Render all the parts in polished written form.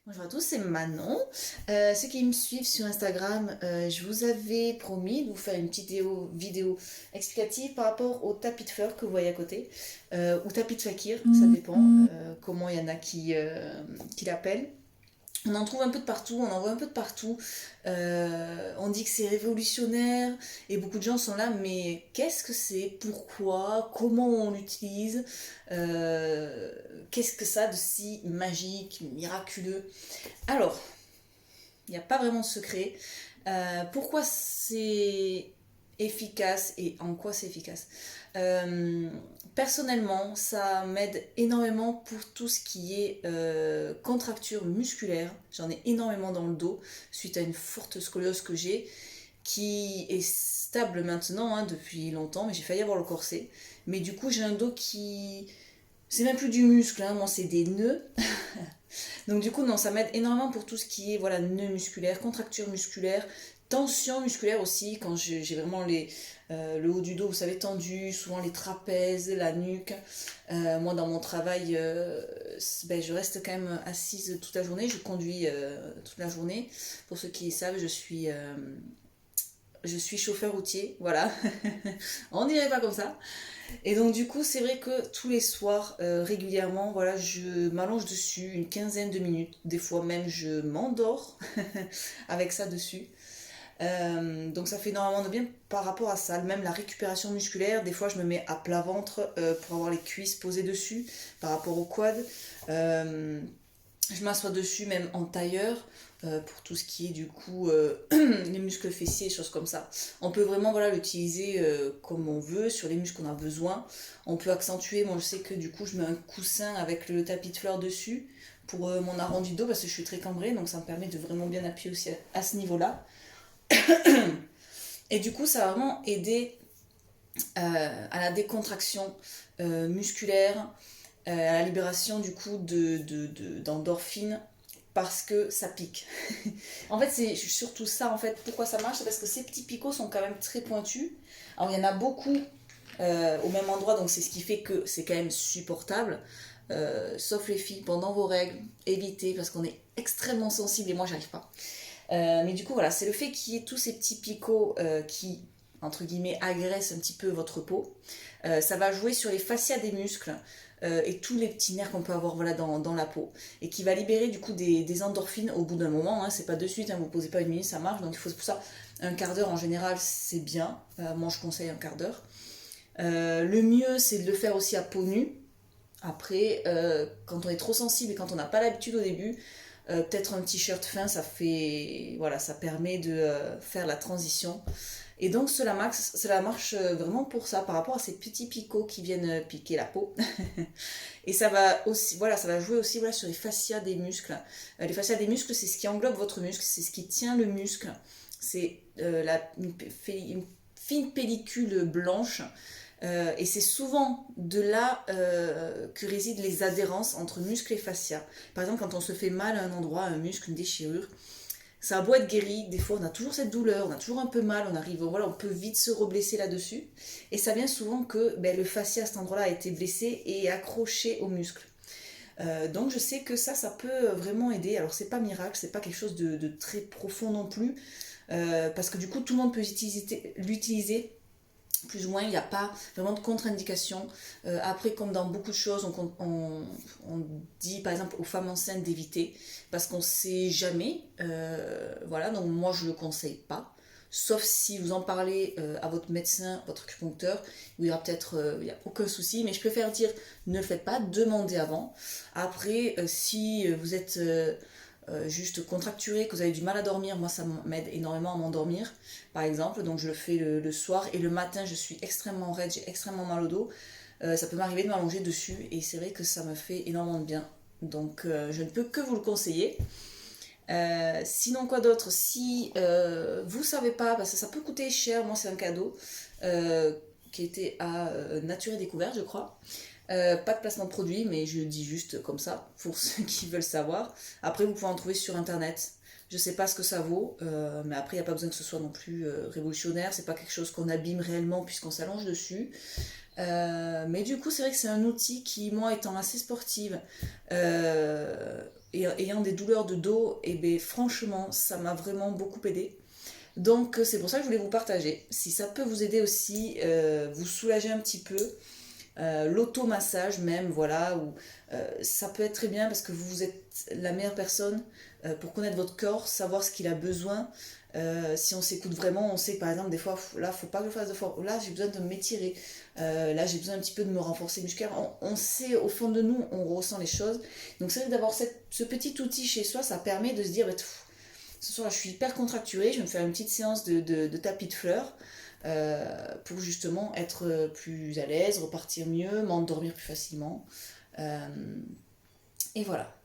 Bonjour à tous, c'est Manon. Ceux qui me suivent sur Instagram, je vous avais promis de vous faire une petite vidéo explicative par rapport au tapis de fleurs que vous voyez à côté, ou tapis de fakir, ça dépend comment il y en a qui l'appellent. On en trouve un peu de partout, on en voit un peu de partout. On dit que c'est révolutionnaire et beaucoup de gens sont là, mais qu'est-ce que c'est? Pourquoi? Comment on l'utilise? Euh, Qu'est-ce que ça a de si magique, miraculeux? Alors, il n'y a pas vraiment de secret. Pourquoi c'est efficace et en quoi c'est efficace? Euh, Personnellement, ça m'aide énormément pour tout ce qui est contracture musculaire. J'en ai énormément dans le dos suite à une forte scoliose que j'ai, qui est stable maintenant hein, depuis longtemps, mais j'ai failli avoir le corset. Mais du coup, j'ai un dos qui... C'est même plus du muscle, hein, moi c'est des nœuds. Donc du coup, non, ça m'aide énormément pour tout ce qui est voilà, nœuds musculaires, contractures musculaires, tension musculaire aussi, quand j'ai vraiment le haut du dos, vous savez, tendu, souvent les trapèzes, la nuque. Moi, dans mon travail, ben, je reste quand même assise toute la journée, je conduis toute la journée. Pour ceux qui savent, je suis chauffeur routier, voilà. On dirait pas comme ça. Et donc du coup, c'est vrai que tous les soirs, régulièrement, voilà, je m'allonge dessus une quinzaine de minutes. Des fois même, je m'endors avec ça dessus. Donc ça fait énormément de bien par rapport à ça. Même la récupération musculaire, des fois je me mets à plat ventre pour avoir les cuisses posées dessus par rapport au quad. Euh, je m'assois dessus même en tailleur pour tout ce qui est du coup les muscles fessiers, choses comme ça. On peut vraiment voilà, l'utiliser comme on veut, sur les muscles qu'on a besoin. On peut accentuer, moi je sais que du coup je mets un coussin avec le tapis de fleurs dessus pour mon arrondi de dos parce que je suis très cambrée, donc ça me permet de vraiment bien appuyer aussi à ce niveau-là. Et du coup ça va vraiment aider à la décontraction musculaire, à la libération du coup d'endorphines parce que ça pique. En fait, c'est surtout ça, en fait, pourquoi ça marche, c'est parce que ces petits picots sont quand même très pointus. Alors, il y en a beaucoup au même endroit, donc c'est ce qui fait que c'est quand même supportable. Sauf les filles, pendant vos règles, évitez, parce qu'on est extrêmement sensible et moi, j'arrive pas. Mais du coup, voilà, c'est le fait qu'il y ait tous ces petits picots qui, entre guillemets, agressent un petit peu votre peau. Ça va jouer sur les fascias des muscles et tous les petits nerfs qu'on peut avoir voilà, dans la peau. Et qui va libérer du coup des endorphines au bout d'un moment. Hein, c'est pas de suite, hein, vous posez pas une minute, ça marche. Donc il faut pour ça un quart d'heure en général, c'est bien. Moi je conseille un quart d'heure. Le mieux, c'est de le faire aussi à peau nue. Après, quand on est trop sensible et quand on n'a pas l'habitude au début, peut-être un t-shirt fin, ça fait, voilà, ça permet de faire la transition. Et donc cela marche vraiment pour ça, par rapport à ces petits picots qui viennent piquer la peau. Et ça va aussi, voilà, ça va jouer aussi voilà, sur les fascias des muscles. Les fascias des muscles, c'est ce qui englobe votre muscle, c'est ce qui tient le muscle. C'est une fine pellicule blanche et c'est souvent de là que résident les adhérences entre muscles et fascia. Par exemple, quand on se fait mal à un endroit, un muscle, une déchirure, ça a beau être guéri, des fois on a toujours cette douleur, on a toujours un peu mal, on arrive, voilà, on peut vite se reblesser là-dessus. Et ça vient souvent que ben, le fascia à cet endroit-là a été blessé et accroché au muscle. Donc je sais que ça peut vraiment aider. Alors c'est pas miracle, c'est pas quelque chose de très profond non plus, parce que du coup tout le monde peut l'utiliser plus ou moins, il n'y a pas vraiment de contre-indication. Après, comme dans beaucoup de choses, on dit par exemple aux femmes enceintes d'éviter parce qu'on ne sait jamais. Voilà, donc moi je ne le conseille pas. Sauf si vous en parlez à votre médecin, votre acupuncteur, où il y aura peut-être, il n'y a aucun souci, mais je préfère dire ne le faites pas, demandez avant. Après, si vous êtes juste contracturé, que vous avez du mal à dormir, moi ça m'aide énormément à m'endormir, par exemple, donc je le fais le soir et le matin je suis extrêmement raide, j'ai extrêmement mal au dos, ça peut m'arriver de m'allonger dessus et c'est vrai que ça me fait énormément de bien, donc je ne peux que vous le conseiller. Sinon quoi d'autre, si vous savez pas, parce que ça peut coûter cher, moi c'est un cadeau qui était à Nature et Découverte je crois. Pas de placement de produit, mais je dis juste comme ça, pour ceux qui veulent savoir. Après, vous pouvez en trouver sur internet. Je sais pas ce que ça vaut, mais après, il n'y a pas besoin que ce soit non plus révolutionnaire. C'est pas quelque chose qu'on abîme réellement puisqu'on s'allonge dessus. Mais du coup, c'est vrai que c'est un outil qui, moi, étant assez sportive, ayant des douleurs de dos, et ben franchement, ça m'a vraiment beaucoup aidé. Donc c'est pour ça que je voulais vous partager. Si ça peut vous aider aussi, vous soulager un petit peu, l'automassage même, voilà, ou ça peut être très bien parce que vous êtes la meilleure personne pour connaître votre corps, savoir ce qu'il a besoin. Si on s'écoute vraiment, on sait que par exemple des fois, là, faut pas que je fasse de fort, là j'ai besoin de m'étirer, là j'ai besoin un petit peu de me renforcer musculairement. On sait au fond de nous, on ressent les choses. Donc c'est vrai que d'avoir ce petit outil chez soi, ça permet de se dire, bah, ce soir je suis hyper contracturée, je vais me faire une petite séance de tapis de fleurs. Pour justement être plus à l'aise, repartir mieux, m'endormir plus facilement. Euh, et voilà.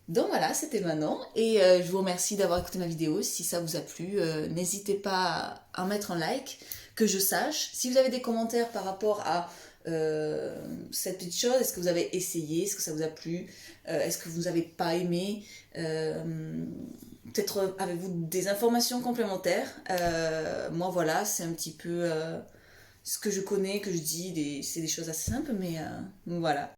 Donc voilà, c'était Manon et je vous remercie d'avoir écouté ma vidéo. Si ça vous a plu, n'hésitez pas à mettre un like, que je sache. Si vous avez des commentaires par rapport à cette petite chose, est-ce que vous avez essayé, est-ce que ça vous a plu, est-ce que vous n'avez pas aimé, peut-être avez-vous des informations complémentaires. Moi voilà, c'est un petit peu ce que je connais, que je dis, c'est des choses assez simples, mais voilà.